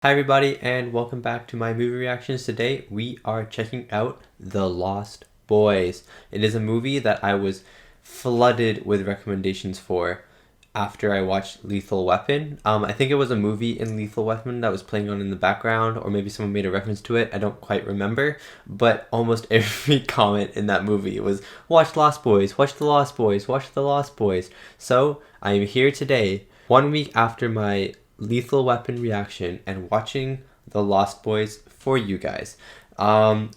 Hi everybody and welcome back to my movie reactions. Today we are checking out The Lost Boys. It is a movie that I was flooded with recommendations for after I watched Lethal Weapon. I think it was a movie in Lethal Weapon that was playing on in the background, or maybe someone made a reference to it. I don't quite remember, but almost every comment in that movie was watch Lost Boys, watch The Lost Boys, watch The Lost Boys. So I am here today, 1 week after my Lethal Weapon reaction and watching The Lost Boys for you guys. I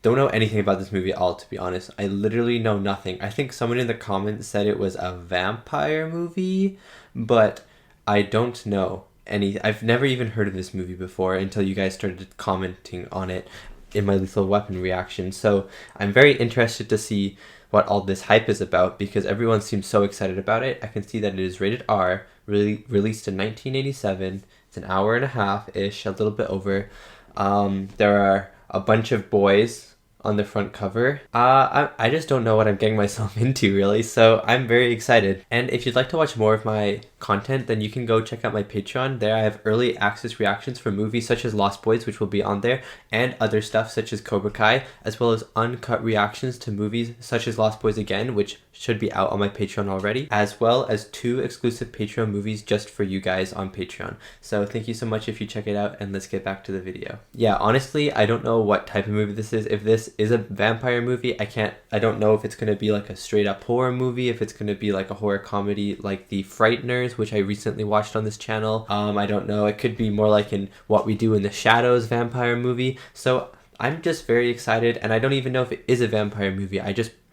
don't know anything about this movie at all, to be honest. I literally know nothing. I think someone in the comments said it was a vampire movie, but I don't know any. I've never even heard of this movie before until you guys started commenting on it in my Lethal Weapon reaction. So I'm very interested to see what all this hype is about because everyone seems so excited about it. I can see that it is rated R, really released in 1987. It's an hour and a half-ish, a little bit over. There are a bunch of boys on the front cover. I just don't know what I'm getting myself into, really, so I'm very excited. And if you'd like to watch more of my content, then you can go check out my Patreon. There I have early access reactions for movies such as Lost Boys, which will be on there, and other stuff such as Cobra Kai, as well as uncut reactions to movies such as Lost Boys Again, which should be out on my Patreon already, as well as 2 exclusive Patreon movies just for you guys on Patreon. So thank you so much if you check it out, and let's get back to the video. Yeah, honestly, I don't know what type of movie this is. If this is a vampire movie, I don't know if it's gonna be like a straight up horror movie, if it's gonna be like a horror comedy like The Frighteners, which I recently watched on this channel. I don't know, it could be more like in What We Do in the Shadows vampire movie. So I'm just very excited, and I don't even know if it is a vampire movie.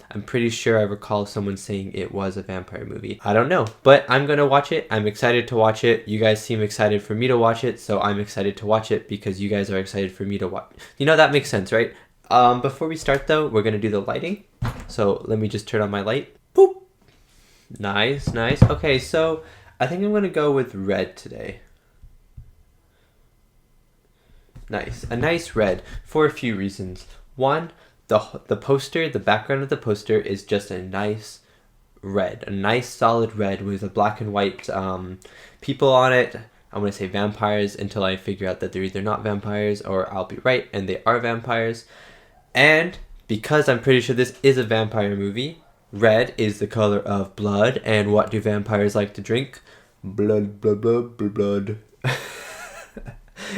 I'm pretty sure I recall someone saying it was a vampire movie. I don't know, but I'm gonna watch it. I'm excited to watch it. You guys seem excited for me to watch it, so I'm excited to watch it because you guys are excited for me to watch. You know, that makes sense, right? Before we start though, we're gonna do the lighting. So let me just turn on my light. Boop. Nice, nice. Okay, so I think I'm gonna go with red today. Nice, a nice red for a few reasons. One, the poster, the background of the poster is just a nice red, a nice solid red with a black and white people on it. I'm going to say vampires until I figure out that they're either not vampires or I'll be right and they are vampires. And because I'm pretty sure this is a vampire movie, red is the color of blood. And what do vampires like to drink? Blood, blood, blood, blood, blood.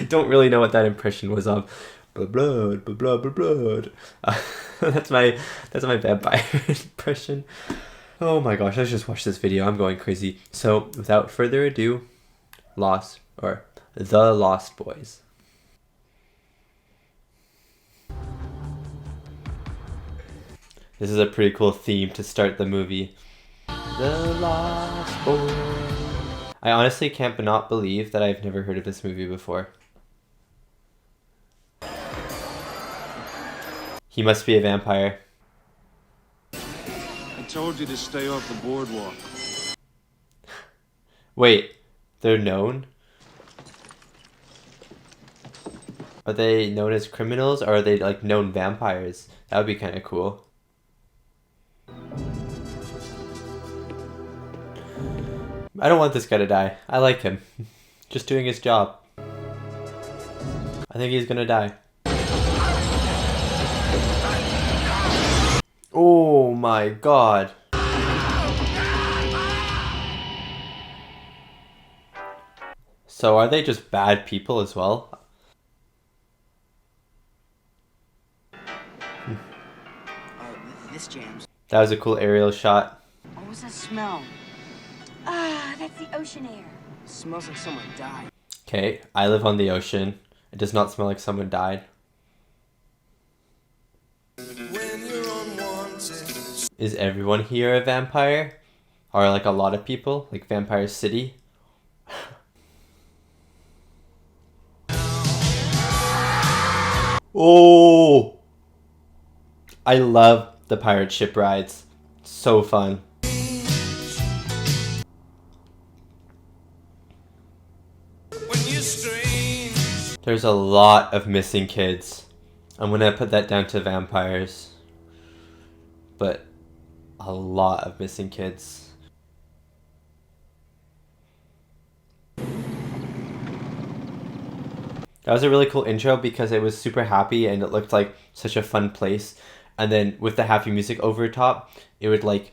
Don't really know what that impression was of. Blood, blood, blood, blood, blood. That's my vampire impression. Oh my gosh, let's just watch this video. I'm going crazy. So without further ado, The Lost Boys. This is a pretty cool theme to start the movie. The Lost Boys. I honestly can't not believe that I've never heard of this movie before. He must be a vampire. I told you to stay off the boardwalk. Wait, they're known? Are they known as criminals, or are they like known vampires? That would be kind of cool. I don't want this guy to die. I like him. Just doing his job. I think he's gonna die. Oh my god. So are they just bad people as well? This jams. That was a cool aerial shot. What was that smell? Ah, that's the ocean air. It smells like someone died. Okay, I live on the ocean. It does not smell like someone died. Is everyone here a vampire? Or like a lot of people? Like Vampire City? Oh! I love the pirate ship rides. So fun. There's a lot of missing kids. I'm gonna put that down to vampires. But a lot of missing kids. That was a really cool intro because it was super happy and it looked like such a fun place. And then with the happy music over top, it would like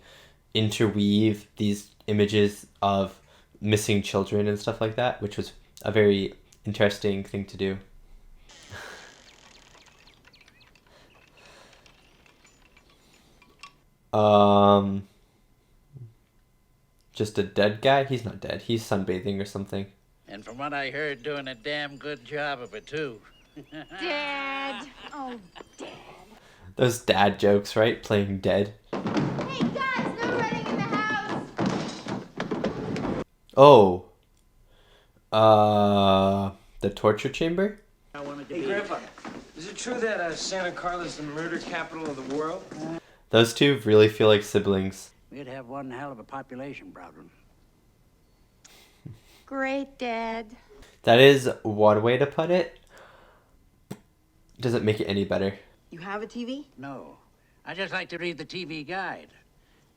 interweave these images of missing children and stuff like that, which was a very interesting thing to do. Just a dead guy? He's not dead. He's sunbathing or something. And from what I heard, doing a damn good job of it, too. Dad. Oh, Dad. Those dad jokes, right? Playing dead. Hey, guys, no running in the house. Oh. The torture chamber? Hey, Grandpa, is it true that Santa Carla's the murder capital of the world? Those two really feel like siblings. We'd have one hell of a population problem. Great, Dad. That is one way to put it. Doesn't make it any better. You have a TV? No. I just like to read the TV guide.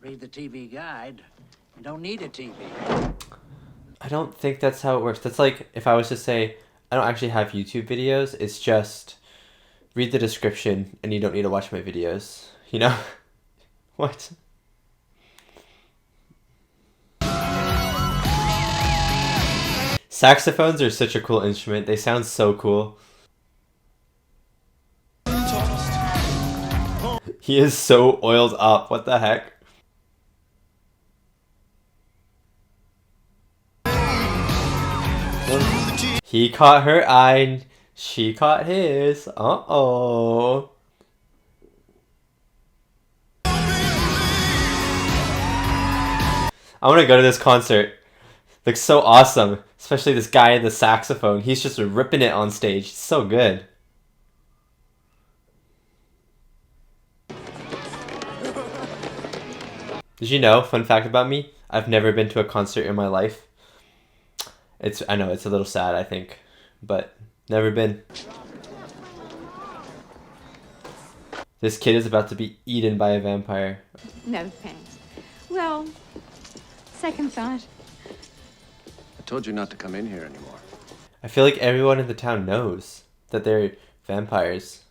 Read the TV guide. You don't need a TV. I don't think that's how it works. That's like if I was to say, I don't actually have YouTube videos. It's just read the description and you don't need to watch my videos. You know? What? Saxophones are such a cool instrument. They sound so cool. He is so oiled up. What the heck? He caught her eye. She caught his. Uh-oh. I want to go to this concert. Looks so awesome. Especially this guy in the saxophone. He's just ripping it on stage. It's so good. Did you know, fun fact about me, I've never been to a concert in my life. I know, it's a little sad, I think. But, never been. This kid is about to be eaten by a vampire. No, thanks. Well, second thought. I told you not to come in here anymore. I feel like everyone in the town knows that they're vampires.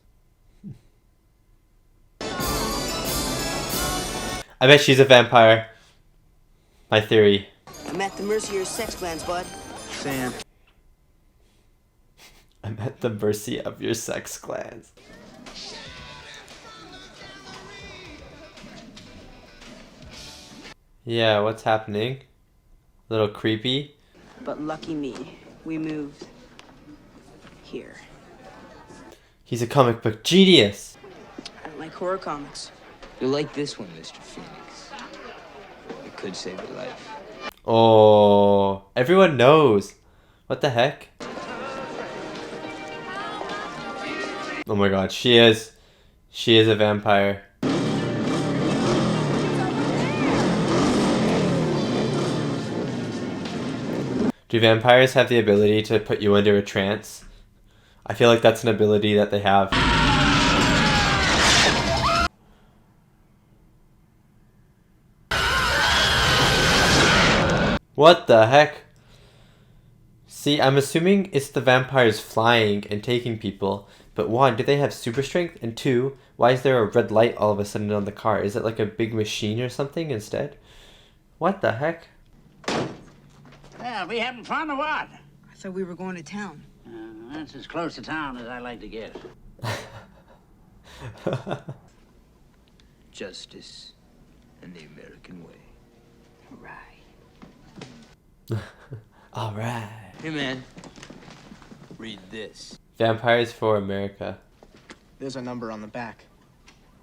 I bet she's a vampire. My theory. I'm at the mercy of your sex glands, bud. Sam. I'm at the mercy of your sex glands. Yeah, what's happening? A little creepy. But lucky me, we moved here. He's a comic book genius. I don't like horror comics. You'll like this one, Mr. Phoenix. It could save your life. Oh, everyone knows. What the heck? Oh my god, she is a vampire. Do vampires have the ability to put you under a trance? I feel like that's an ability that they have. What the heck? See, I'm assuming it's the vampires flying and taking people. But one, do they have super strength? And two, why is there a red light all of a sudden on the car? Is it like a big machine or something instead? What the heck? Well, we having fun or what? I thought we were going to town. That's as close to town as I like to get. Justice and the American way. Right. Alright. Hey, man. Read this. Vampires for America. There's a number on the back.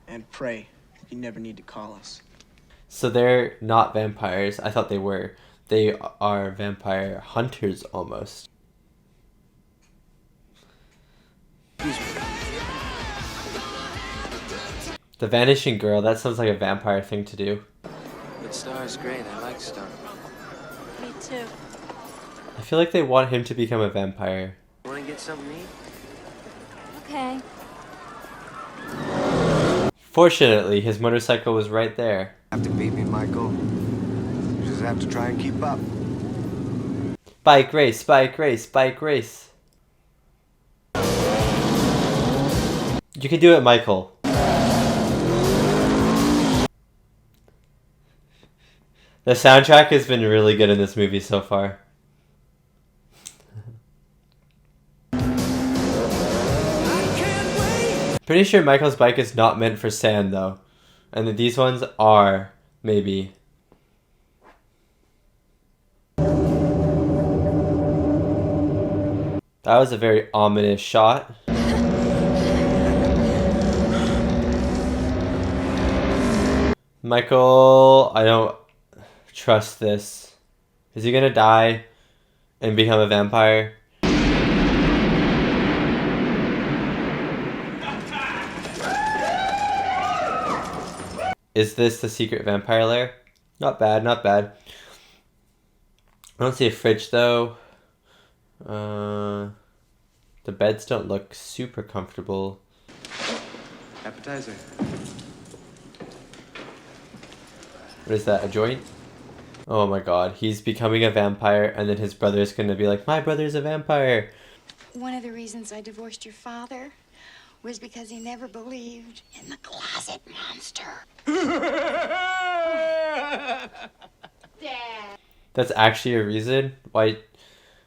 And pray, you never need to call us. So they're not vampires. I thought they were. They are vampire hunters almost. The Vanishing Girl, that sounds like a vampire thing to do. But Star's great. I like Star. Me too. I feel like they want him to become a vampire. Want to get something to eat? Okay. Fortunately, his motorcycle was right there. Have to beat me, Michael. You just have to try and keep up. Bike race, bike race, bike race. You can do it, Michael. The soundtrack has been really good in this movie so far. Pretty sure Michael's bike is not meant for sand though. And that these ones are, maybe. That was a very ominous shot. Michael, I don't trust this. Is he gonna die and become a vampire? Is this the secret vampire lair? Not bad, not bad. I don't see a fridge though. The beds don't look super comfortable. Appetizer. What is that, a joint? Oh my god, he's becoming a vampire and then his brother's gonna be like, my brother's a vampire. One of the reasons I divorced your father was because he never believed in the closet monster. Dad. That's actually a reason why.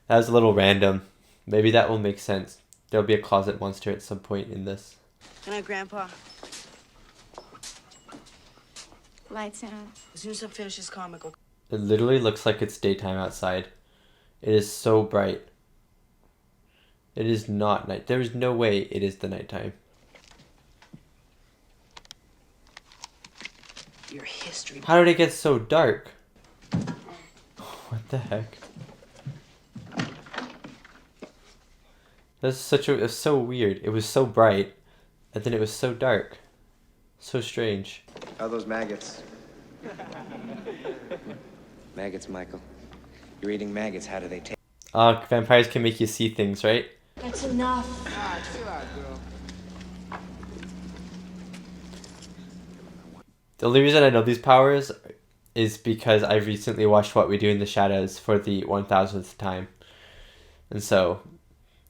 That was a little random. Maybe that will make sense. There'll be a closet monster at some point in this. Good night, Grandpa. Lights out. As soon as I finish this comic, okay? It literally looks like it's daytime outside. It is so bright. It is not night. There is no way it is the nighttime. Your history. How did it get so dark? What the heck? That's such a. It was so weird. It was so bright, and then it was so dark. So strange. How are those maggots? Maggots, Michael. You're eating maggots. How do they taste? Vampires can make you see things, right? That's enough. Ah, chill out, girl. The only reason I know these powers is because I recently watched What We Do in the Shadows for the 1000th time. And so,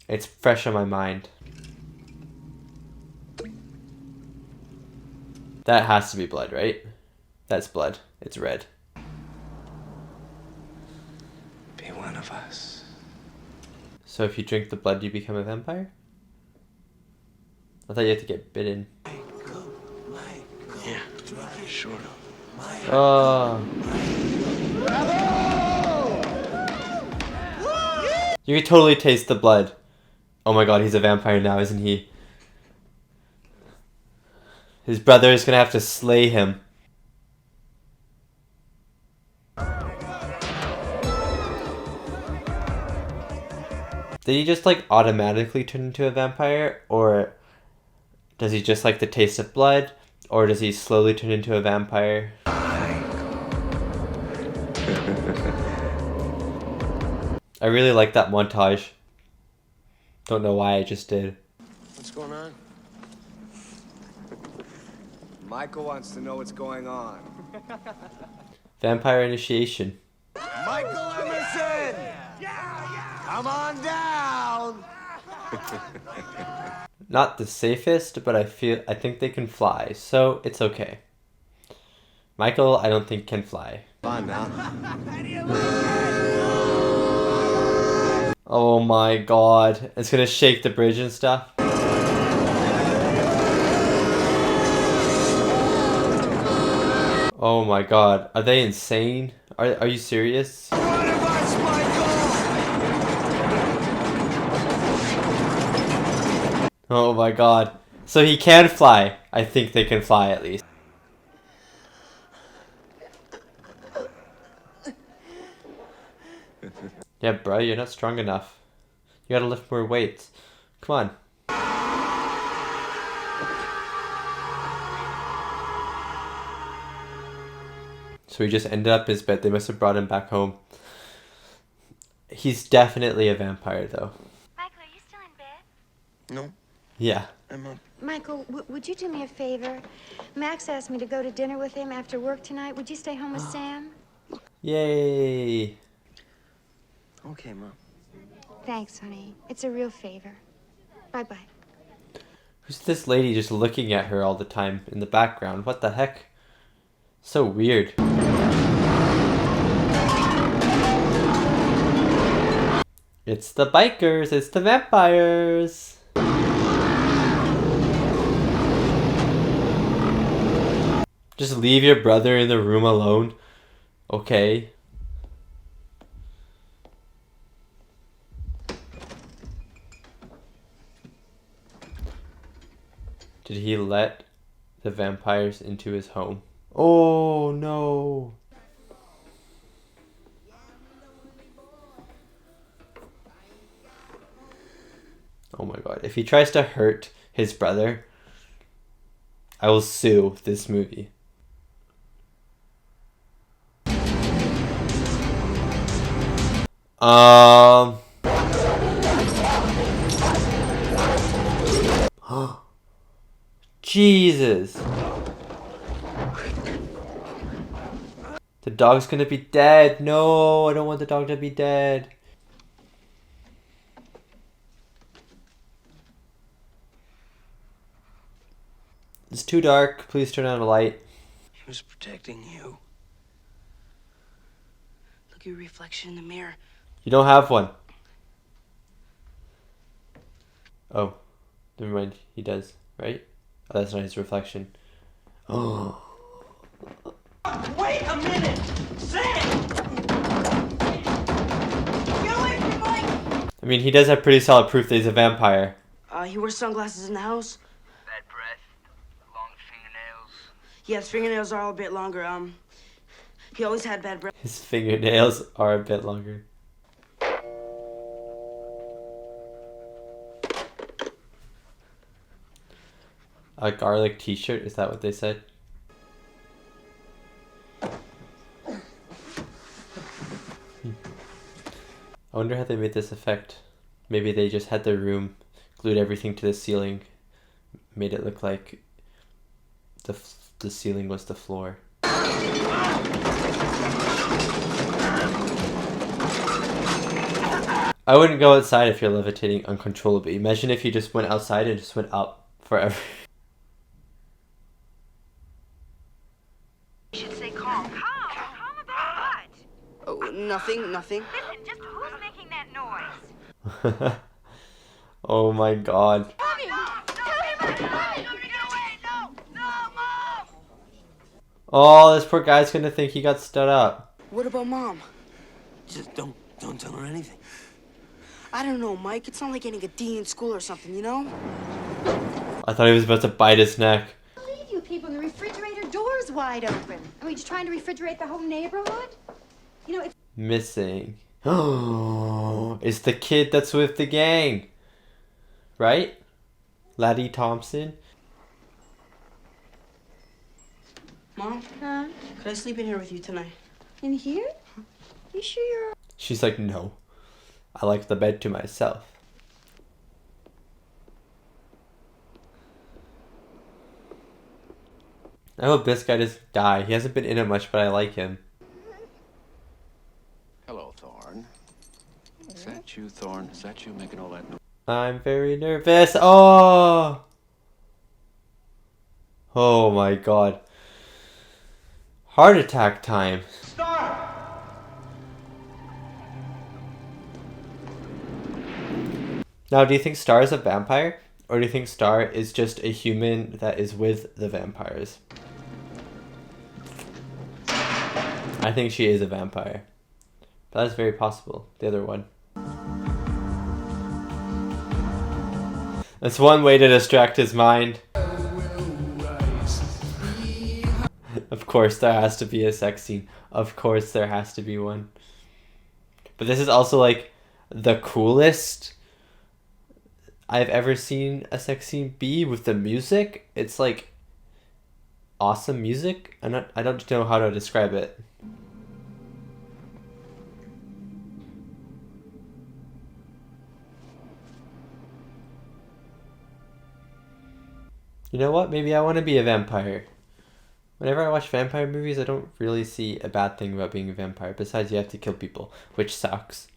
it's fresh on my mind. That has to be blood, right? That's blood. It's red. Be one of us. So if you drink the blood, you become a vampire? I thought you had to get bitten. Yeah, sure. Oh. You can totally taste the blood. Oh my god, he's a vampire now, isn't he? His brother is gonna have to slay him. Did he just like automatically turn into a vampire? Or does he just like the taste of blood? Or does he slowly turn into a vampire? I really like that montage. Don't know why I just did. What's going on? Michael wants to know what's going on. Vampire initiation. Michael Emerson! Come on down! Not the safest, but I think they can fly, so it's okay. Michael, I don't think can fly. Fun now. Oh my god. It's gonna shake the bridge and stuff. Oh my god. Are they insane? Are you serious? Oh my god. So he can fly. I think they can fly at least. Yeah, bro, you're not strong enough. You gotta lift more weights. Come on. So he just ended up in his bed. They must have brought him back home. He's definitely a vampire, though. Michael, are you still in bed? No, Yeah. I'm up. Michael, would you do me a favor? Max asked me to go to dinner with him after work tonight. Would you stay home with Sam? Yay. Okay, Mom. Thanks, honey. It's a real favor. Bye-bye. Who's this lady just looking at her all the time in the background? What the heck? So weird. It's the bikers, it's the vampires. Just leave your brother in the room alone. Okay. Did he let the vampires into his home? Oh no. Oh my god. If he tries to hurt his brother, I will sue this movie. Jesus. The dog's gonna be dead. No, I don't want the dog to be dead. It's too dark. Please turn on a light. He was protecting you. Look at your reflection in the mirror. You don't have one. Oh, never mind. He does, right? Oh, that's not his reflection. Oh. Wait a minute! Sam! Get away from Mike! I mean, he does have pretty solid proof that he's a vampire. He wears sunglasses in the house. Bad breath, long fingernails. Yeah, his fingernails are all a bit longer. He always had bad breath. His fingernails are a bit longer. A garlic t-shirt, is that what they said? I wonder how they made this effect. Maybe they just had the room, glued everything to the ceiling, made it look like the ceiling was the floor. I wouldn't go outside if you're levitating uncontrollably. Imagine if you just went outside and just went up forever. You should say calm. Calm? Calm about what? Oh, nothing. Listen, just who's making that noise? Oh my god. Oh, this poor guy's gonna think he got stood up. What about Mom? Just don't tell her anything. I don't know, Mike. It's not like getting a D in school or something, you know? I thought he was about to bite his neck. I believe you people, the refrigerator door's wide open. Are we just trying to refrigerate the whole neighborhood? You know, it's... Missing. Oh, it's the kid that's with the gang. Right? Laddie Thompson. Mom? Huh? Could I sleep in here with you tonight? In here? You sure you're... She's like, no. I like the bed to myself. I hope this guy doesn't die. He hasn't been in it much, but I like him. Hello, Thorne. Is that you, Thorne? Is that you making all that noise? I'm very nervous. Oh! Oh my god. Heart attack time. Start! Now, do you think Star is a vampire? Or do you think Star is just a human that is with the vampires? I think she is a vampire. But that's very possible. The other one. That's one way to distract his mind. Of course there has to be a sex scene. Of course there has to be one. But this is also like the coolest I've ever seen a sex scene be with the music. It's like awesome music. I don't know how to describe it. You know what? Maybe I want to be a vampire. Whenever I watch vampire movies, I don't really see a bad thing about being a vampire. Besides, you have to kill people, which sucks.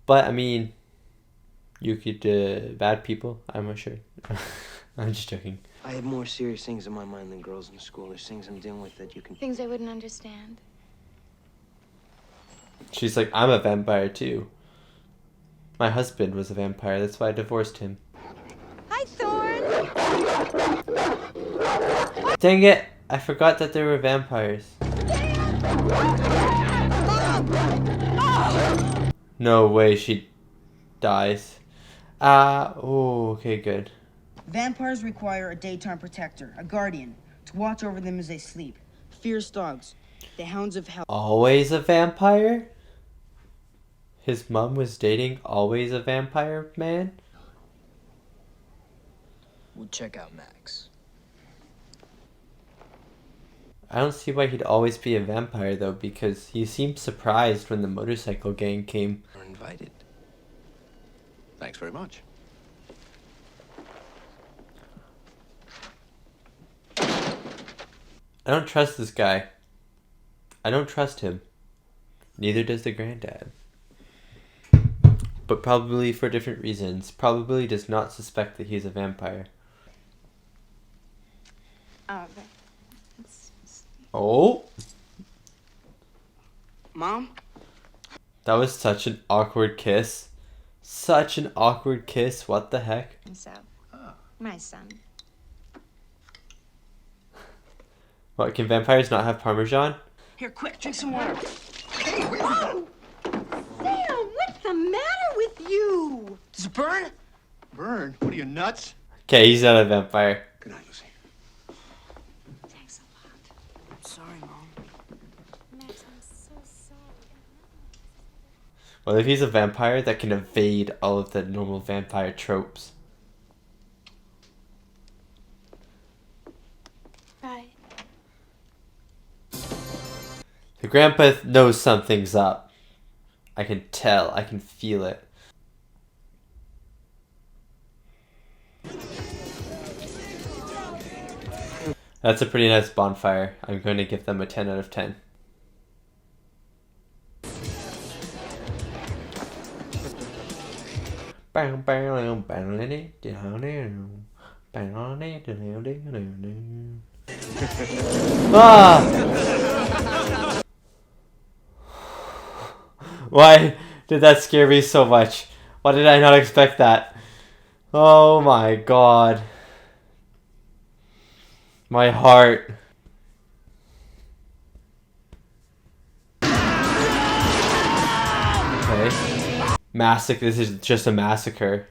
But, I mean, you could, bad people, I'm not sure. I'm just joking. I have more serious things in my mind than girls in school. There's things I'm dealing with that you can... Things I wouldn't understand. She's like, I'm a vampire too. My husband was a vampire, that's why I divorced him. Hi, Thorn! Dang it! I forgot that there were vampires. No way she dies. Oh, okay, good. Vampires require a daytime protector, a guardian, to watch over them as they sleep. Fierce dogs, the hounds of hell. Always a vampire? His mom was dating always a vampire man? We'll check out Max. I don't see why he'd always be a vampire though, because he seemed surprised when the motorcycle gang came. You're invited. Thanks very much. I don't trust this guy. I don't trust him. Neither does the granddad. But probably for different reasons. Probably does not suspect that he's a vampire. Oh! Mom? That was such an awkward kiss. Such an awkward kiss. What the heck? So, my son. What, can vampires not have Parmesan? Here, quick, drink some water. Whoa! Sam, what's the matter with you? Does it burn? Burn? What are you, nuts? Okay, he's not a vampire. Good night, Lucy. Thanks a lot. I'm sorry, Mom. Max, I'm so sorry. Well, if he's a vampire, that can evade all of the normal vampire tropes. Bye. The grandpa knows something's up. I can tell. I can feel it. That's a pretty nice bonfire. I'm going to give them a 10 out of 10. Ah! Why did that scare me so much? Why did I not expect that? Oh my god. My heart. Okay. Massacre. This is just a massacre.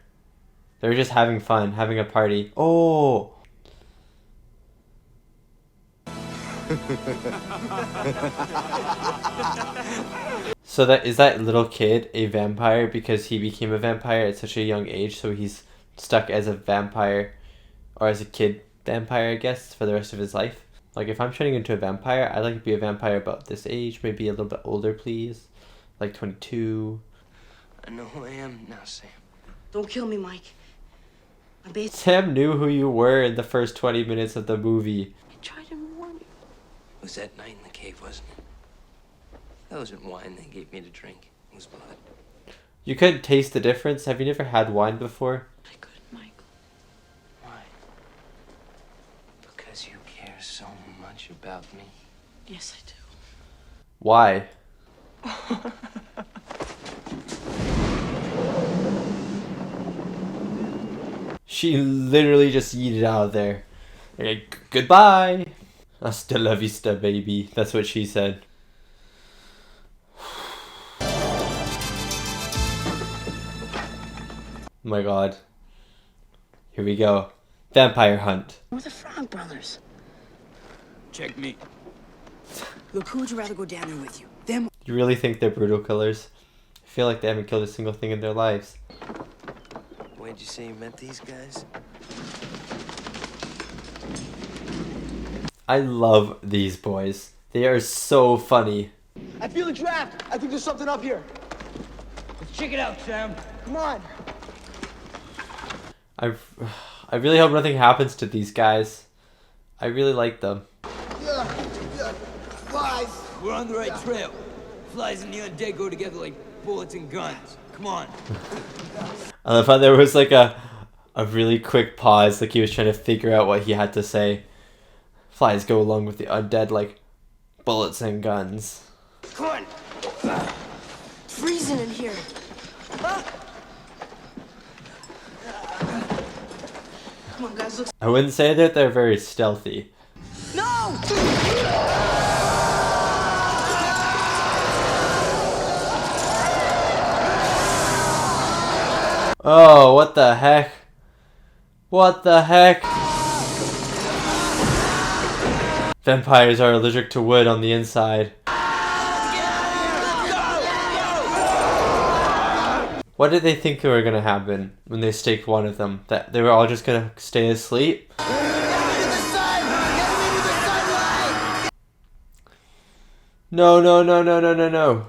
They're just having fun, having a party. Oh! So is that little kid a vampire because he became a vampire at such a young age, so he's stuck as a vampire or as a kid vampire, I guess, for the rest of his life? Like, if I'm turning into a vampire, I'd like to be a vampire about this age, maybe a little bit older, please. Like 22. I know who I am now, Sam. Don't kill me, Mike. Sam knew who you were in the first 20 minutes of the movie. I tried to warn you. It was that night in the cave, wasn't it? That wasn't wine they gave me to drink. It was blood. You couldn't taste the difference? Have you never had wine before? I couldn't, Michael. Why? Because you care so much about me. Yes, I do. Why? She literally just yeeted out of there. Like, goodbye. Hasta la vista, baby. That's what she said. Oh my god. Here we go. Vampire hunt. We're the Frog Brothers. Check me. Look, who would you rather go down there with you? Them? You really think they're brutal killers? I feel like they haven't killed a single thing in their lives. Where'd you say you met these guys? I love these boys. They are so funny. I feel a draft. I think there's something up here. Let's check it out, Sam. Come on. I really hope nothing happens to these guys. I really like them. Flies. We're on the right trail. Flies and the undead go together like bullets and guns. Come on. I love how there was like a a really quick pause, like he was trying to figure out what he had to say. Flies go along with the undead like bullets and guns. Come on. It's freezing in here. Come on, guys, look. I wouldn't say that they're very stealthy. No! Oh, what the heck? What the heck? Vampires are allergic to wood on the inside. What did they think were gonna happen when they staked one of them? That they were all just gonna stay asleep? No, no, no, no, no, no, no.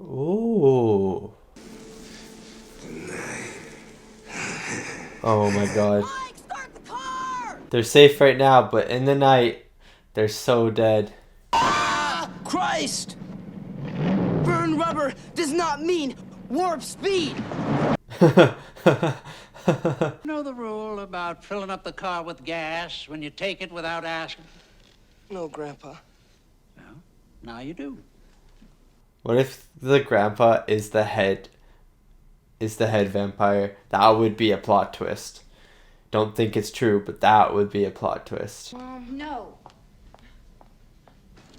Ooh. Oh my god. They're safe right now, but in the night, they're so dead. Christ! Burn rubber does not mean warp speed! You know the rule about filling up the car with gas when you take it without asking? No, Grandpa. Well, now you do. What if the grandpa is the head vampire? That would be a plot twist. Don't think it's true, but that would be a plot twist. No.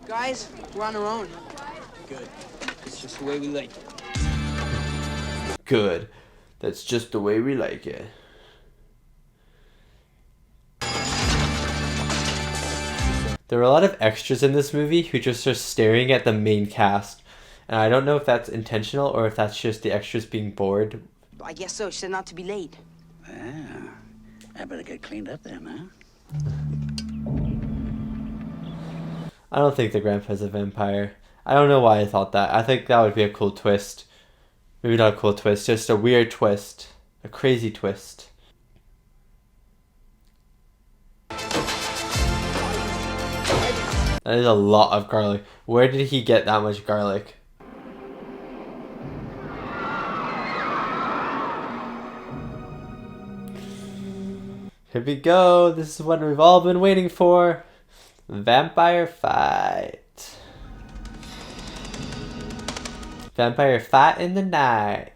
Guys, we're on our own. Good. It's just the way we like it. Good. That's just the way we like it. There were a lot of extras in this movie who just are staring at the main cast. And I don't know if that's intentional or if that's just the extras being bored. I guess so. She said not to be late. Yeah. I better get cleaned up then, huh? I don't think the grandpa's a vampire. I don't know why I thought that. I think that would be a cool twist. Maybe not a cool twist, just a weird twist. A crazy twist. That is a lot of garlic. Where did he get that much garlic? Here we go. This is what we've all been waiting for. Vampire fight. Vampire fight in the night.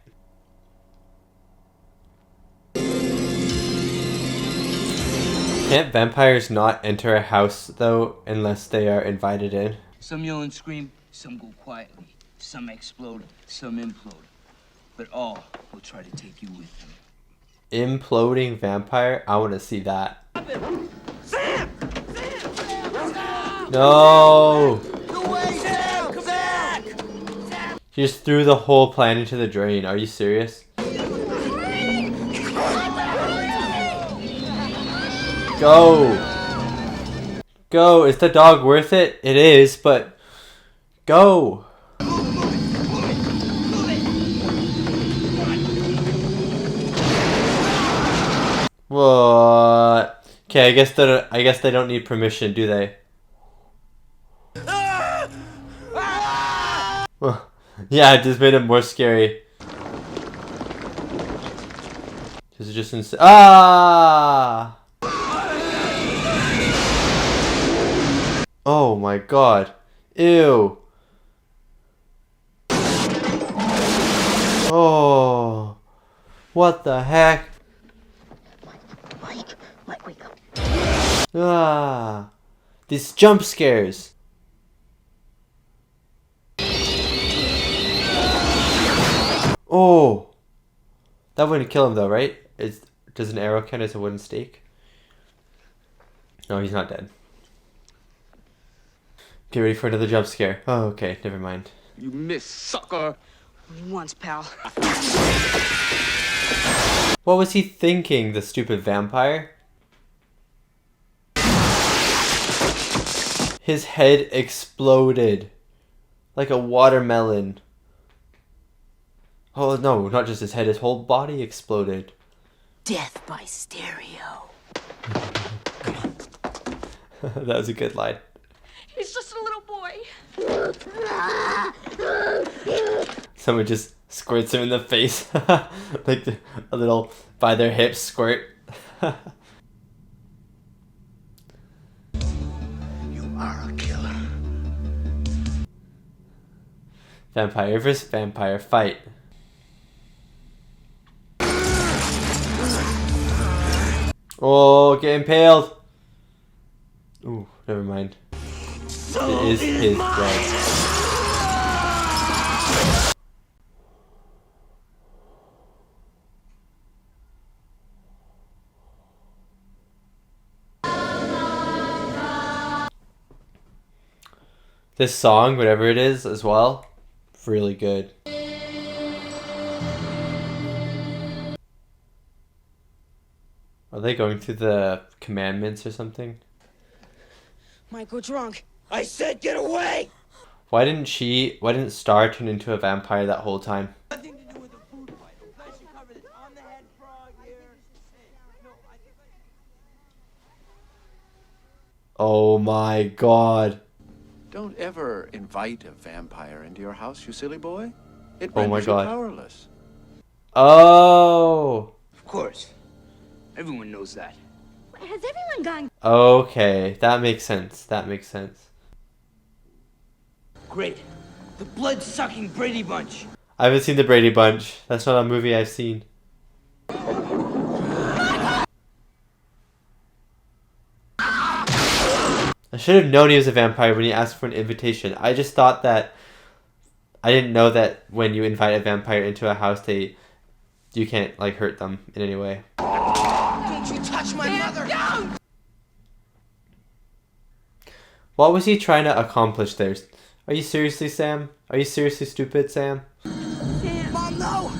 Can't vampires not enter a house, though, unless they are invited in? Some yell and scream, some go quietly. Some explode, some implode. But all will try to take you with them. Imploding vampire? I want to see that. Sam! No! No way, Sam! Come back! He just threw the whole plan into the drain. Are you serious? Go! Go! Is the dog worth it? It is, but... Go! What? Okay, I guess they don't need permission, do they? Well, yeah, it just made it more scary. This is just insane. Ah! Oh my god. Ew. Oh. What the heck? Mike, wake up. Ah. These jump scares. Oh. That wouldn't kill him though, right? Does an arrow count as a wooden stake? No, he's not dead. Get ready for another jump scare. Oh, okay, never mind. You miss, sucker. Only once, pal. What was he thinking, the stupid vampire? His head exploded. Like a watermelon. Oh no, not just his head, his whole body exploded. Death by stereo. That was a good line. He's just a little boy. Someone just Squirts him in the face. Like a little by their hips squirt. You are a killer. Vampire versus vampire fight. Oh, get impaled. Ooh, never mind. It is his blood. This song, whatever it is, as well, really good. Are they going through the commandments or something? Mike, what's wrong? I said get away! Why didn't Star turn into a vampire that whole time? Nothing to do with the food fight. I should cover this on the head frog here. Oh my god. Don't ever invite a vampire into your house, you silly boy. It Oh my renders you god. powerless. Oh. Of course. Everyone knows that. Has everyone gone? Okay, that makes sense. That makes sense. Great. The blood-sucking Brady Bunch. I haven't seen the Brady Bunch. That's not a movie I've seen. I should have known he was a vampire when he asked for an invitation. I just thought that... I didn't know that when you invite a vampire into a house, you can't, like, hurt them in any way. Don't you touch my mother! Down! What was he trying to accomplish there? Are you seriously, Sam? Are you seriously stupid, Sam? Mom, no!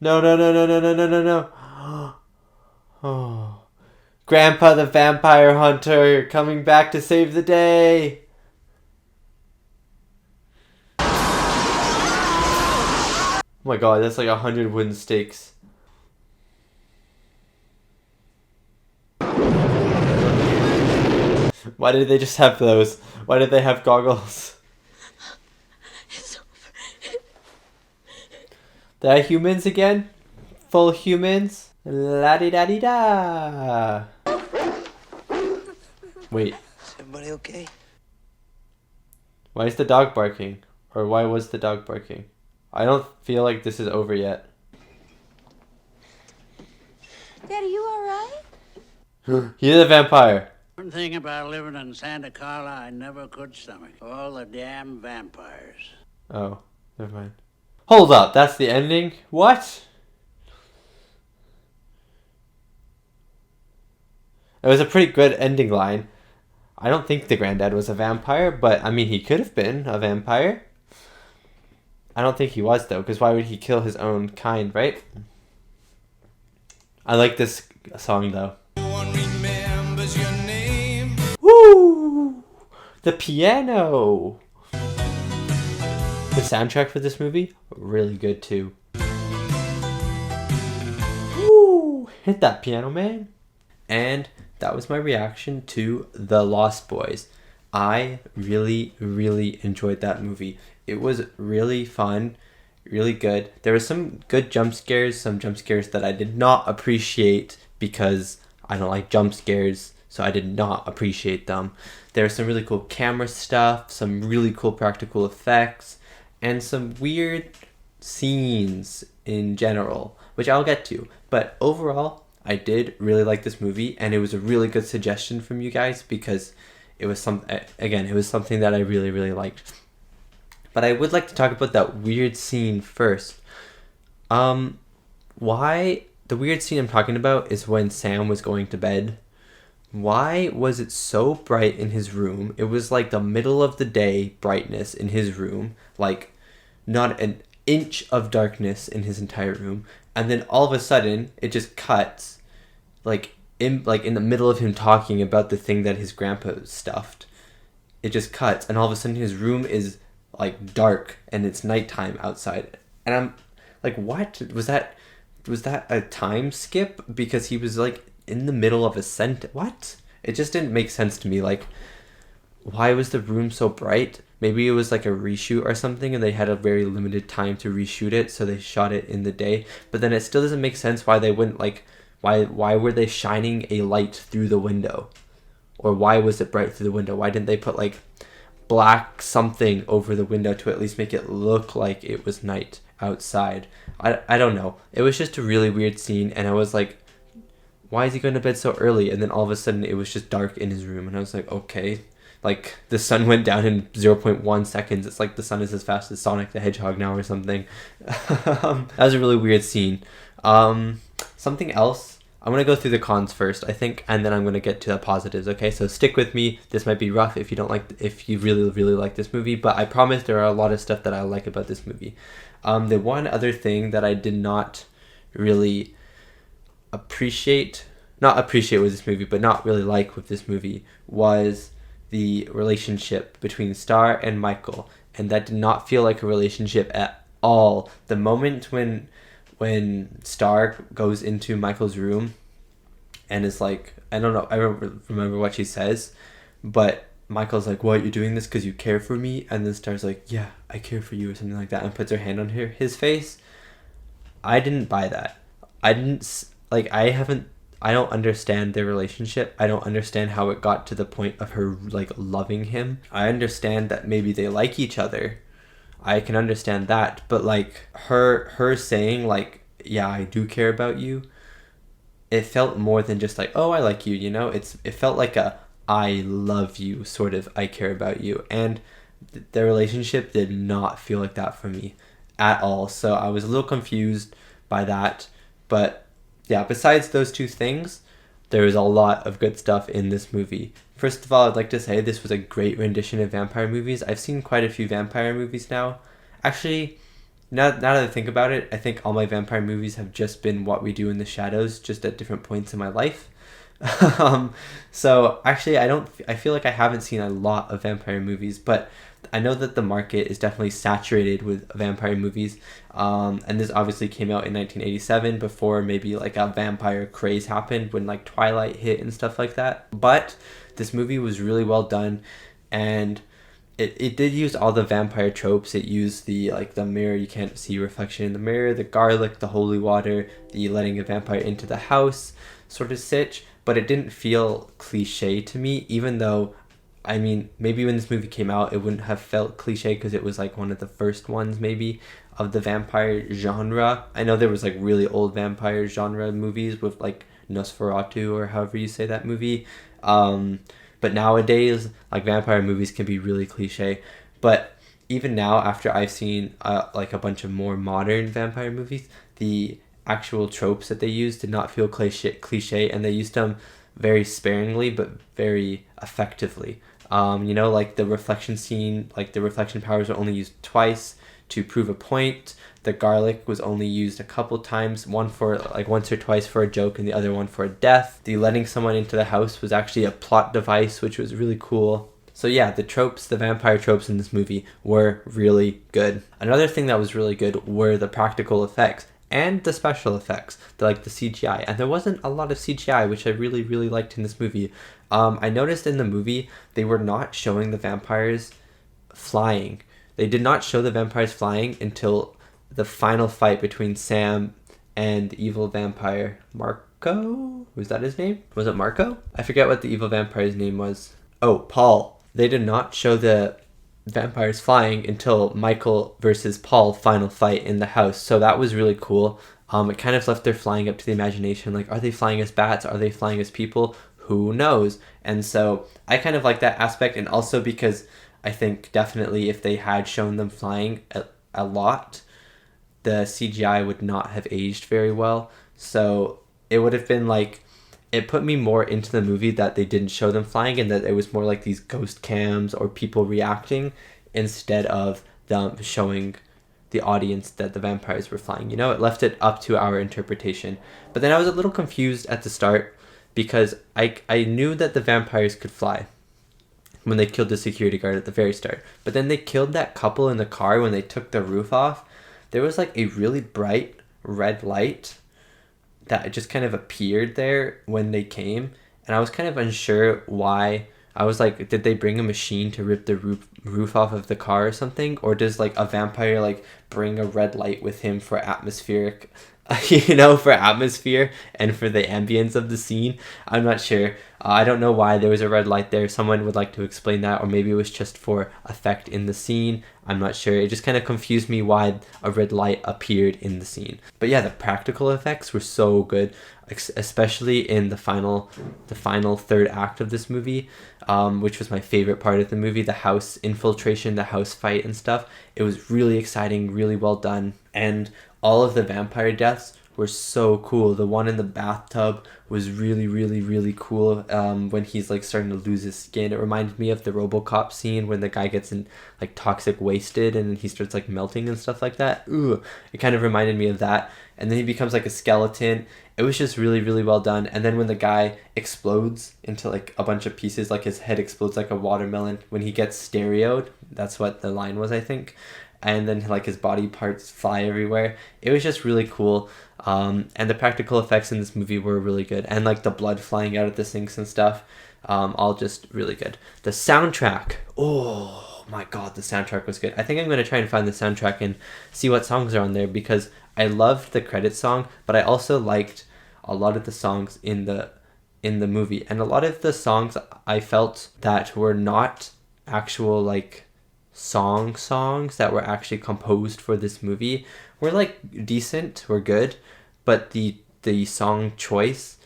No, no, no, no, no, no, no, no, no. Oh. Grandpa the Vampire Hunter coming back to save the day. Oh my god, that's like 100 wooden stakes. Why did they just have those? Why did they have goggles? They're humans again? Full humans? La-di-da-di-da! Wait. Is everybody okay? Why is the dog barking? Or why was the dog barking? I don't feel like this is over yet. Dad, are you alright? You're the vampire. One thing about living in Santa Carla I never could stomach. All the damn vampires. Oh, never mind. Hold up, that's the ending? What? It was a pretty good ending line. I don't think the granddad was a vampire, but I mean, he could have been a vampire. I don't think he was, though, because why would he kill his own kind, right? I like this song, though. Woo! The piano! The soundtrack for this movie, really good, too. Woo! Hit that piano, man. And that was my reaction to The Lost Boys. I really, really enjoyed that movie. It was really fun, really good. There were some good jump scares, some jump scares that I did not appreciate because I don't like jump scares, so I did not appreciate them. There was some really cool camera stuff, some really cool practical effects, and some weird scenes in general, which I'll get to. But overall, I did really like this movie, and it was a really good suggestion from you guys because it was it was something that I really, really liked. But I would like to talk about that weird scene first. Why the weird scene I'm talking about is when Sam was going to bed. Why was it so bright in his room? It was like the middle of the day brightness in his room, like not an inch of darkness in his entire room, and then all of a sudden it just cuts like in the middle of him talking about the thing that his grandpa stuffed. It just cuts, and all of a sudden his room is like dark and it's nighttime outside, and I'm like, what was that a time skip? Because he was like in the middle of a sentence. What? It just didn't make sense to me. Like, why was the room so bright? maybe it was like a reshoot or something, and they had a very limited time to reshoot it, so they shot it in the day. But then it still doesn't make sense why they wouldn't, like, why were they shining a light through the window? Or why was it bright through the window? Why didn't they put like black something over the window to at least make it look like it was night outside? I don't know. It was just a really weird scene, and I was like, why is he going to bed so early? And then all of a sudden it was just dark in his room, and I was like, okay. Like, the sun went down in 0.1 seconds. It's like the sun is as fast as Sonic the Hedgehog now or something. That was a really weird scene. Something else. I'm going to go through the cons first, I think, and then I'm going to get to the positives, okay? So stick with me. This might be rough if you really, really like this movie, but I promise there are a lot of stuff that I like about this movie. The one other thing that I did not really not appreciate with this movie, but not really like with this movie, was the relationship between Star and Michael, and that did not feel like a relationship at all. The moment when Star goes into Michael's room and is like, I don't know, I don't remember what she says, but Michael's like, what, you're doing this because you care for me? And then Star's like, yeah, I care for you, or something like that, and puts her hand on his face. I didn't buy that. I don't understand their relationship. I don't understand how it got to the point of her like loving him. I understand that maybe they like each other. I can understand that, but like her saying like, yeah, I do care about you, it felt more than just like, oh, I like you, you know? It felt like a I love you sort of I care about you, and the relationship did not feel like that for me at all. So I was a little confused by that, but yeah, besides those two things, there was a lot of good stuff in this movie. First of all, I'd like to say this was a great rendition of vampire movies. I've seen quite a few vampire movies now. Actually, now that I think about it, I think all my vampire movies have just been What We Do in the Shadows, just at different points in my life. So actually, I feel like I haven't seen a lot of vampire movies, but I know that the market is definitely saturated with vampire movies. And this obviously came out in 1987, before maybe like a vampire craze happened, when like Twilight hit and stuff like that. But this movie was really well done, and it did use all the vampire tropes. It used the mirror, you can't see reflection in the mirror, the garlic, the holy water, the letting a vampire into the house sort of sitch, but it didn't feel cliche to me, even though, I mean, maybe when this movie came out, it wouldn't have felt cliche because it was like one of the first ones maybe of the vampire genre. I know there was like really old vampire genre movies with like Nosferatu, or however you say that movie. But nowadays, like, vampire movies can be really cliche. But even now, after I've seen like a bunch of more modern vampire movies, the actual tropes that they used did not feel cliche, and they used them very sparingly but very effectively. You know, like the reflection scene, like the reflection powers were only used twice to prove a point. The garlic was only used a couple times, one for like once or twice for a joke and the other one for a death. The letting someone into the house was actually a plot device, which was really cool. So yeah, the tropes, the vampire tropes in this movie were really good. Another thing that was really good were the practical effects and the special effects, the CGI. And there wasn't a lot of CGI, which I really, really liked in this movie. I noticed in the movie, they were not showing the vampires flying. They did not show the vampires flying until the final fight between Sam and the evil vampire Marco? Was that his name? Was it Marco? I forget what the evil vampire's name was. Oh, Paul. They did not show the vampires flying until Michael versus Paul final fight in the house. So that was really cool. It kind of left their flying up to the imagination. Like, are they flying as bats? Are they flying as people? Who knows? And so I kind of like that aspect. And also because I think definitely if they had shown them flying a lot, the CGI would not have aged very well. So it would have been like, it put me more into the movie that they didn't show them flying, and that it was more like these ghost cams or people reacting instead of them showing the audience that the vampires were flying. You know, it left it up to our interpretation. But then I was a little confused at the start because I knew that the vampires could fly when they killed the security guard at the very start. But then they killed that couple in the car when they took the roof off. There was like a really bright red light that just kind of appeared there when they came, and I was kind of unsure why. I was like, did they bring a machine to rip the roof off of the car or something? Or does like a vampire like bring a red light with him for atmospheric, for atmosphere and for the ambience of the scene? I'm not sure. I don't know why there was a red light there. Someone would like to explain that, or maybe it was just for effect in the scene. I'm not sure. It just kind of confused me why a red light appeared in the scene. But yeah, the practical effects were so good, especially in the final third act of this movie, which was my favorite part of the movie, the house infiltration, the house fight and stuff. It was really exciting, really well done, and all of the vampire deaths were so cool. The one in the bathtub was really, really, really cool. When he's like starting to lose his skin, it reminded me of the RoboCop scene when the guy gets in like toxic wasted and he starts like melting and stuff like that. Ooh, it kind of reminded me of that. And then he becomes like a skeleton. It was just really, really well done. And then when the guy explodes into like a bunch of pieces, like his head explodes like a watermelon when he gets stereoed. That's what the line was, I think. And then like his body parts fly everywhere. It was just really cool. And the practical effects in this movie were really good. And like the blood flying out of the sinks and stuff, all just really good. The soundtrack, oh my god, the soundtrack was good. I think I'm going to try and find the soundtrack and see what songs are on there, because I loved the credit song, but I also liked a lot of the songs in the movie. And a lot of the songs I felt that were not actual like songs that were actually composed for this movie were like decent, were good, but the song choice,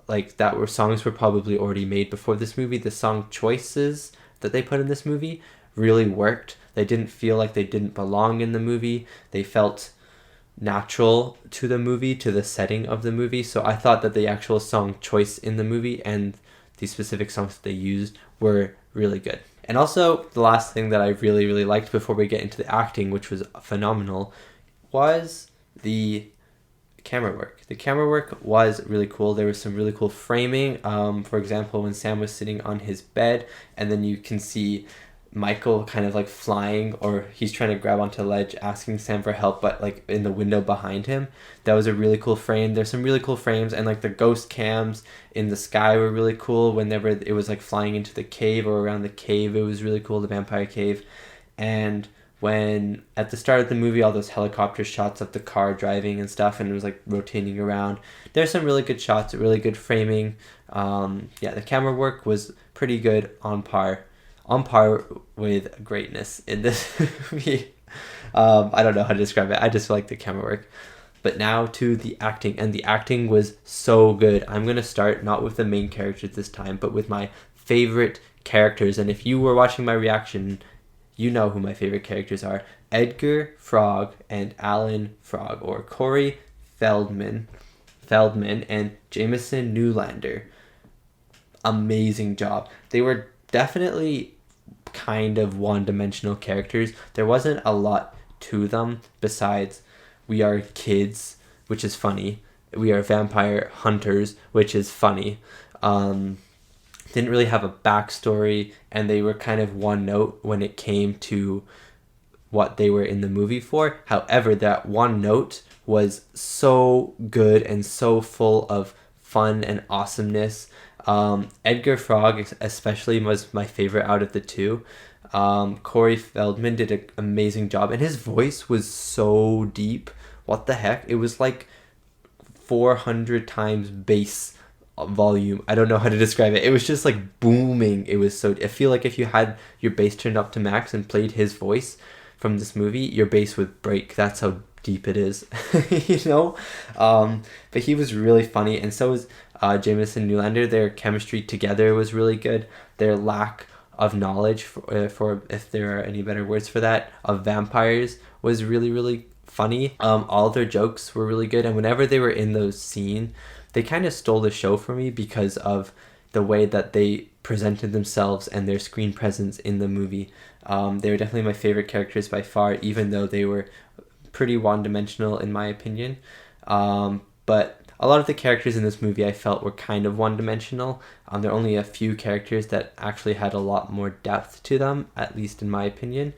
like that were songs were probably already made before this movie. The song choices that they put in this movie really worked. They didn't feel like they didn't belong in the movie. They felt natural to the movie, to the setting of the movie. So I thought that the actual song choice in the movie and the specific songs that they used were really good. And also, the last thing that I really, really liked before we get into the acting, which was phenomenal, was the camera work. The camera work was really cool. There was some really cool framing. For example, when Sam was sitting on his bed, and then you can see Michael kind of like flying, or he's trying to grab onto a ledge asking Sam for help, but like in the window behind him. That was a really cool frame. There's some really cool frames, and like the ghost cams in the sky were really cool. Whenever it was like flying into the cave or around the cave, it was really cool, the vampire cave. And when at the start of the movie, all those helicopter shots of the car driving and stuff, and it was like rotating around, there's some really good shots, really good framing. The camera work was pretty good, on par with greatness in this movie. I don't know how to describe it. I just like the camera work. But now to the acting, and the acting was so good. I'm going to start not with the main characters this time, but with my favorite characters. And if you were watching my reaction, you know who my favorite characters are. Edgar Frog and Alan Frog, or Corey Feldman and Jameson Newlander. Amazing job. They were definitely kind of one-dimensional characters. There wasn't a lot to them besides we are kids, which is funny. We are vampire hunters, which is funny. Didn't really have a backstory, and they were kind of one note when it came to what they were in the movie for. However, that one note was so good and so full of fun and awesomeness. Edgar Frog especially was my favorite out of the two. Corey Feldman did an amazing job, and his voice was so deep. What the heck? It was like 400 times bass volume. I don't know how to describe it. It was just like booming. It was so... I feel like if you had your bass turned up to max and played his voice from this movie, your bass would break. That's how deep it is. But he was really funny, and so was Jameson Newlander. Their chemistry together was really good. Their lack of knowledge, for if there are any better words for that, of vampires was really, really funny. All their jokes were really good, and whenever they were in those scenes, they kind of stole the show for me because of the way that they presented themselves and their screen presence in the movie. They were definitely my favorite characters by far, even though they were pretty one-dimensional in my opinion. But a lot of the characters in this movie I felt were kind of one-dimensional. There are only a few characters that actually had a lot more depth to them, at least in my opinion.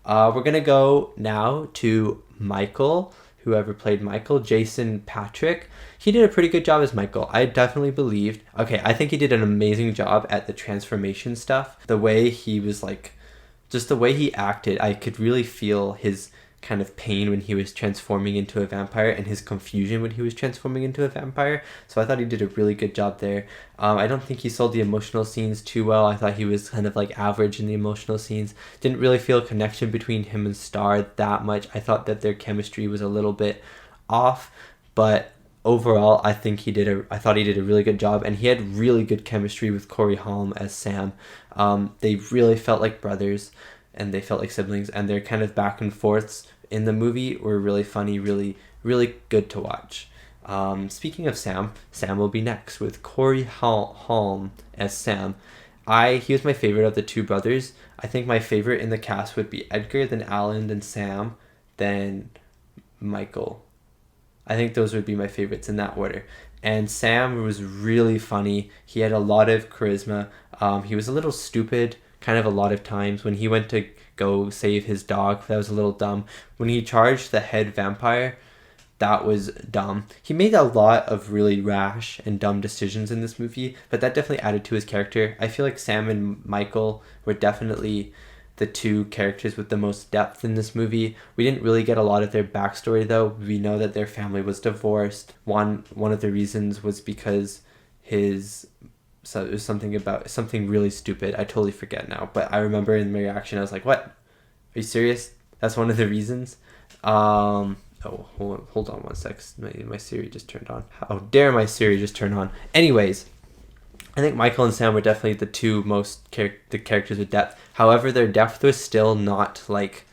We're going to go now to Michael, whoever played Michael, Jason Patric. He did a pretty good job as Michael. I definitely believed... Okay, I think he did an amazing job at the transformation stuff. The way he was like just the way he acted, I could really feel his kind of pain when he was transforming into a vampire and his confusion when he was transforming into a vampire. So I thought he did a really good job there. I don't think he sold the emotional scenes too well. I thought he was kind of like average in the emotional scenes. Didn't really feel a connection between him and Star that much. I thought that their chemistry was a little bit off, but overall I thought he did a really good job, and he had really good chemistry with Corey Haim as Sam. They really felt like brothers, and they felt like siblings, and their kind of back and forths in the movie were really funny, really, really good to watch. Speaking of Sam will be next with Corey Haim as Sam. He was my favorite of the two brothers. I think my favorite in the cast would be Edgar, then Alan, then Sam, then Michael. I think those would be my favorites in that order. And Sam was really funny. He had a lot of charisma. He was a little stupid kind of a lot of times. When he went to go save his dog, that was a little dumb. When he charged the head vampire, that was dumb. He made a lot of really rash and dumb decisions in this movie, but that definitely added to his character. I feel like Sam and Michael were definitely the two characters with the most depth in this movie. We didn't really get a lot of their backstory though. We know that their family was divorced. One of the reasons was because so it was something really stupid. I totally forget now, but I remember in my reaction I was like, what? Are you serious? That's one of the reasons? Oh, hold on one sec. My Siri just turned on. How dare my Siri just turn on? Anyways, I think Michael and Sam were definitely the two most the characters with depth. However, their depth was still not like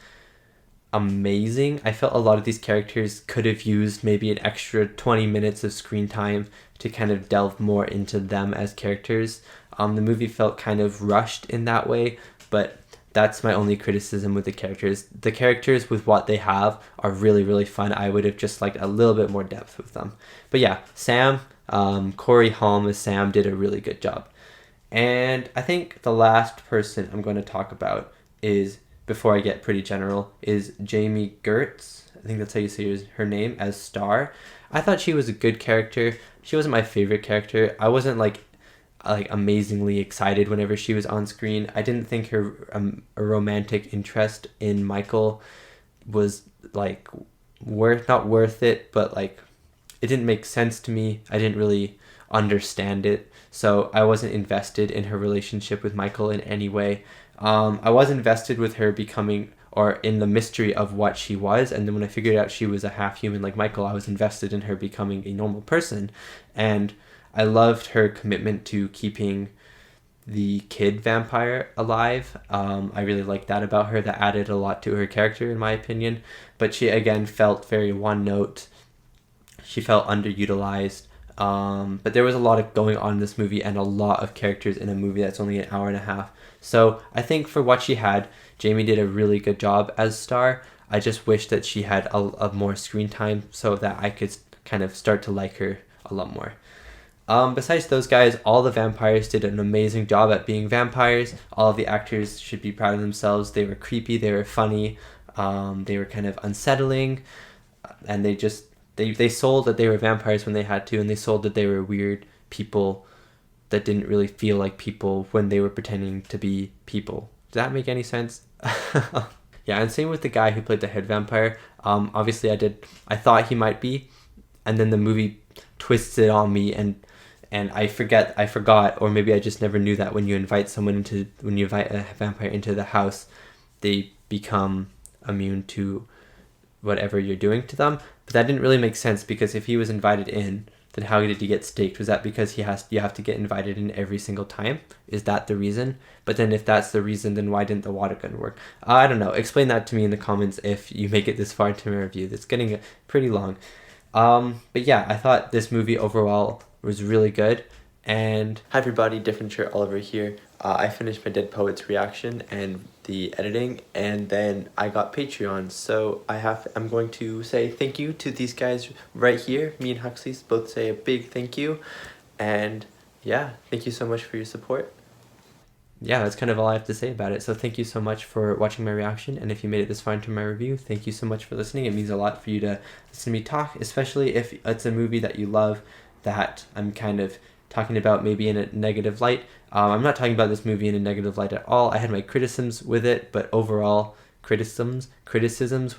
amazing. I felt a lot of these characters could have used maybe an extra 20 minutes of screen time to kind of delve more into them as characters. The movie felt kind of rushed in that way, but that's my only criticism with the characters. The characters with what they have are really, really fun. I would have just liked a little bit more depth with them. But yeah, Sam, Corey Haim as Sam did a really good job. And I think the last person I'm going to talk about is, before I get pretty general, is Jami Gertz. I think that's how you say her name, as Star. I thought she was a good character. She wasn't my favorite character. I wasn't like amazingly excited whenever she was on screen. I didn't think her a romantic interest in Michael was like not worth it, but like it didn't make sense to me. I didn't really understand it, so I wasn't invested in her relationship with Michael in any way. I was invested with her becoming, or in the mystery of what she was, and then when I figured out she was a half human like Michael, I was invested in her becoming a normal person. And I loved her commitment to keeping the kid vampire alive. I really liked that about her. That added a lot to her character, in my opinion. But she, again, felt very one-note. She felt underutilized. But there was a lot of going on in this movie, and a lot of characters in a movie that's only an hour and a half. So I think for what she had, Jami did a really good job as Star. I just wish that she had a more screen time so that I could kind of start to like her a lot more. Besides those guys, all the vampires did an amazing job at being vampires. All of the actors should be proud of themselves. They were creepy, they were funny, they were kind of unsettling, and they sold that they were vampires when they had to, and they sold that they were weird people that didn't really feel like people when they were pretending to be people. Does that make any sense? Yeah, and same with the guy who played the head vampire. Obviously I thought he might be, and then the movie twists it on me, and I forgot, or maybe I just never knew that when you invite a vampire into the house, they become immune to whatever you're doing to them. But that didn't really make sense, because if he was invited in, then how did he get staked? Was that because you have to get invited in every single time? Is that the reason? But then if that's the reason, then why didn't the water gun work? I don't know. Explain that to me in the comments if you make it this far into my review. That's getting pretty long. But yeah, I thought this movie overall was really good. And hi everybody, Different Shirt Oliver here. I finished my Dead Poets reaction and the editing, and then I got Patreon. So I'm going to say thank you to these guys right here. Me and Huxley both say a big thank you. And yeah, thank you so much for your support. Yeah, that's kind of all I have to say about it. So thank you so much for watching my reaction, and if you made it this far into my review, thank you so much for listening. It means a lot for you to listen to me talk, especially if it's a movie that you love that I'm kind of talking about maybe in a negative light. I'm not talking about this movie in a negative light at all. I had my criticisms with it, but overall, criticisms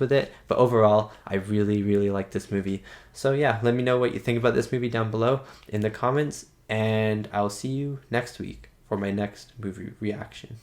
with it, but overall, I really, really like this movie. So yeah, let me know what you think about this movie down below in the comments, and I'll see you next week for my next movie reaction.